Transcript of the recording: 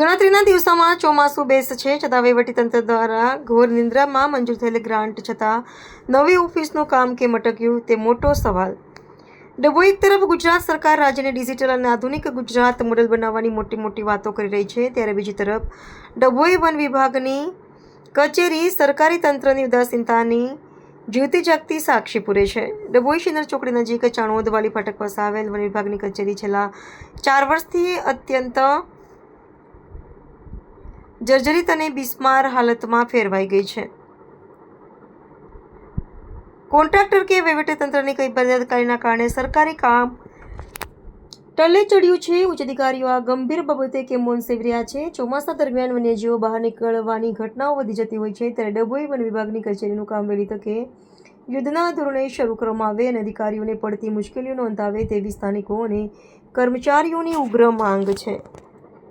ગણતરીના દિવસોમાં ચોમાસું બેસશે છતાં વહીવટીતંત્ર દ્વારા ઘોર નિંદ્રામાં મંજૂર થયેલ ગ્રાન્ટ છતાં નવી ઓફિસનું કામ કેમ અટક્યું તે મોટો સવાલ. ડભોઈ એક તરફ ગુજરાત સરકાર રાજ્યને ડિજિટલ અને આધુનિક ગુજરાત મોડેલ બનાવવાની મોટી વાતો કરી રહી છે, ત્યારે બીજી તરફ ડભોઈ વન વિભાગની કચેરી સરકારી તંત્રની ઉદાસીનતાની જીવતી જાગતી સાક્ષી પૂરે છે. ડભોઈ શિનર ચોકડી નજીક ચાણોદ વાલી ફાટક પાસે આવેલ વન વિભાગની કચેરી છેલ્લા 4 વર્ષથી અત્યંત જર્જરિત અને બિસ્માર હાલતમાં ફેરવાઈ ગઈ છે. કોન્ટ્રાક્ટર કે વહીવટીતંત્રની કઈ બેદરકારીના કારણે સરકારી કામ ટલ્લે ચડ્યું છે? ઉચ્ચ અધિકારીઓ આ ગંભીર બાબતે કેમ મૌન સેવી રહ્યા છે? ચોમાસા દરમિયાન વન્યજીવો બહાર નીકળવાની ઘટનાઓ વધી જતી હોય છે, ત્યારે ડભોઈ વન વિભાગની કચેરીનું કામ વહેલી તકે યુદ્ધના ધોરણે શરૂ કરવામાં આવે અને અધિકારીઓને પડતી મુશ્કેલીઓ નોંધાવે તેવી સ્થાનિકો અને કર્મચારીઓની ઉગ્ર માંગ છે.